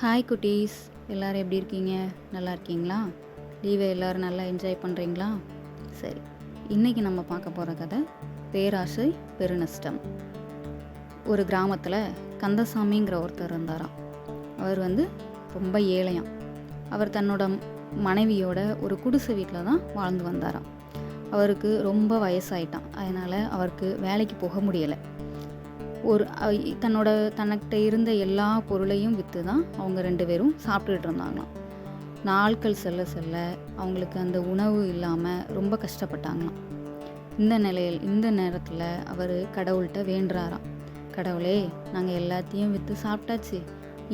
Hi குட்டீஸ், எல்லோரும் எப்படி இருக்கீங்க? நல்லா இருக்கீங்களா? லீவை எல்லோரும் நல்லா என்ஜாய் பண்ணுறீங்களா? சரி, இன்றைக்கி நம்ம பார்க்க போகிற கதை பேராசை பெருநஷ்டம். ஒரு கிராமத்தில் கந்தசாமிங்கிற ஒருத்தர் இருந்தாராம். அவர் ரொம்ப ஏழையாம். அவர் தன்னோட மனைவியோட ஒரு குடிசை வீட்டில் தான் வாழ்ந்து வந்தாராம். அவருக்கு ரொம்ப வயசாயிட்டான். அதனால் அவருக்கு வேலைக்கு போக முடியலை. தன்கிட்ட இருந்த எல்லா பொருளையும் விற்று தான் அவங்க 2 பேரும் சாப்பிட்டுட்டு இருந்தாங்களாம். நாட்கள் செல்ல செல்ல அவங்களுக்கு அந்த உணவு இல்லாமல் ரொம்ப கஷ்டப்பட்டாங்களாம். இந்த நேரத்தில் அவர் கடவுள்கிட்ட வேண்டுறாராம். கடவுளே, நாங்கள் எல்லாத்தையும் விற்று சாப்பிட்டாச்சு,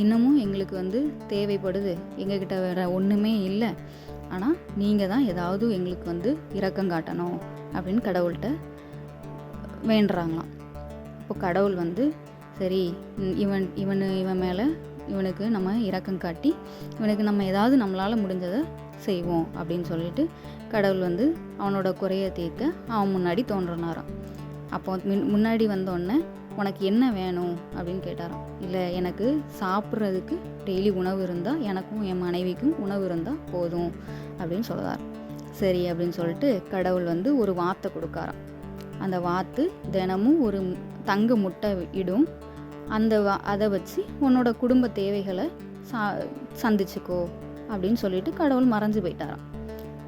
இன்னமும் எங்களுக்கு தேவைப்படுது, எங்ககிட்ட வேற ஒன்றுமே இல்லை, ஆனால் நீங்கள் தான் ஏதாவது எங்களுக்கு இரக்கம் காட்டணும் அப்படின்னு கடவுள்கிட்ட வேண்டுறாங்களாம். இப்போ கடவுள் சரி, இவன் மேலே இவனுக்கு நம்ம இரக்கம் காட்டி இவனுக்கு நம்ம ஏதாவது நம்மளால் முடிஞ்சதை செய்வோம் அப்படின்னு சொல்லிட்டு கடவுள் அவனோட குறையை தீர்க்க அவன் முன்னாடி தோன்றினாராம். அப்போ முன்னாடி வந்தோடனே உனக்கு என்ன வேணும் அப்படின்னு கேட்டாராம். இல்லை, எனக்கு சாப்பிட்றதுக்கு டெய்லி உணவு இருந்தால், எனக்கும் என் மனைவிக்கும் உணவு இருந்தால் போதும் அப்படின்னு சொல்லுவார். சரி அப்படின்னு சொல்லிட்டு கடவுள் ஒரு வார்த்தை கொடுக்காராம். அந்த வாத்து தினமும் ஒரு தங்க முட்டை இடும், அதை வச்சு உன்னோட குடும்ப தேவைகளை சந்திச்சுக்கோ அப்படின்னு சொல்லிட்டு கடவுள் மறைஞ்சு போயிட்டாராம்.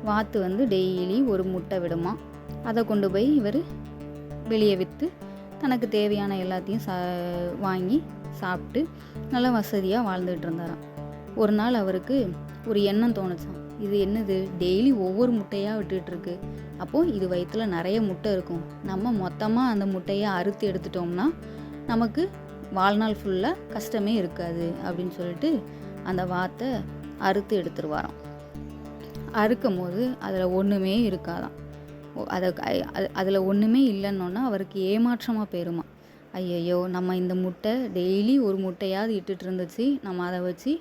வாத்து டெய்லி ஒரு முட்டை விடுமா, அதை கொண்டு போய் இவர் வெளியே விற்று தனக்கு தேவையான எல்லாத்தையும் வாங்கி சாப்பிட்டு நல்லா வசதியாக வாழ்ந்துட்டு இருந்தாராம். ஒரு நாள் அவருக்கு ஒரு எண்ணம் தோணுச்சான். இது என்னது, டெய்லி ஒவ்வொரு முட்டையாக விட்டுட்டுருக்கு, அப்போது இது வயிற்றில் நிறைய முட்டை இருக்கும், நம்ம மொத்தமாக அந்த முட்டையை அறுத்து எடுத்துட்டோம்னா நமக்கு வாழ்நாள் ஃபுல்லாக கஷ்டமே இருக்காது அப்படின்னு சொல்லிட்டு அந்த வாத்தை அறுத்து எடுத்துருவாராம். அறுக்கும் போது அதில் ஒன்றுமே இருக்காதாம். அதில் ஒன்றுமே இல்லைன்னொன்னா அவருக்கு ஏமாற்றமாக போயிருமா. ஐயையோ, நம்ம இந்த முட்டை டெய்லி ஒரு முட்டையாவது இட்டுட்டு இருந்துச்சு, நம்ம அதை வச்சு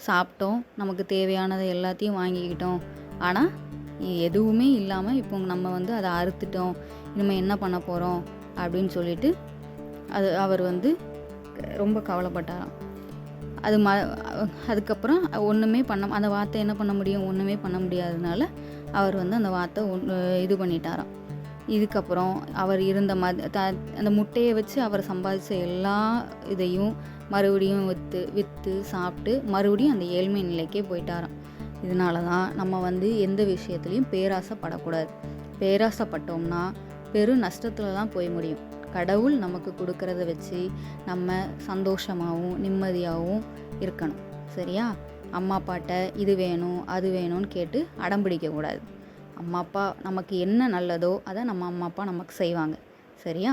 சாப்பிட்டோம், நமக்கு தேவையானதை எல்லாத்தையும் வாங்கிக்கிட்டோம், ஆனால் எதுவுமே இல்லாமல் இப்போ நம்ம அதை அறுத்துட்டோம், இனிமேல் என்ன பண்ண போகிறோம் அப்படின்னு சொல்லிட்டு அவர் ரொம்ப கவலைப்பட்டாராம். அதுக்கப்புறம் ஒன்றுமே அந்த வார்த்தை என்ன பண்ண முடியும், ஒன்றுமே பண்ண முடியாததுனால அவர் அந்த வார்த்தை இது பண்ணிட்டாராம். இதுக்கப்புறம் அவர் இருந்த அந்த முட்டையை வச்சு அவர் சம்பாதிச்ச எல்லா இதையும் மறுபடியும் விற்று சாப்பிட்டு மறுபடியும் அந்த ஏழ்மை நிலைக்கே போயிட்டாராம். இதனால தான் நம்ம எந்த விஷயத்துலையும் பேராசைப்படக்கூடாது. பேராசைப்பட்டோம்னா பெரு நஷ்டத்தில் தான் போய் முடியும். கடவுள் நமக்கு கொடுக்கறத வச்சு நம்ம சந்தோஷமாகவும் நிம்மதியாகவும் இருக்கணும். சரியா? அம்மா அப்பாட்ட இது வேணும் அது வேணும்னு கேட்டு அடம் பிடிக்கக்கூடாது. அம்மா அப்பா நமக்கு என்ன நல்லதோ அதை நம்ம அம்மா அப்பா நமக்கு செய்வாங்க. சரியா?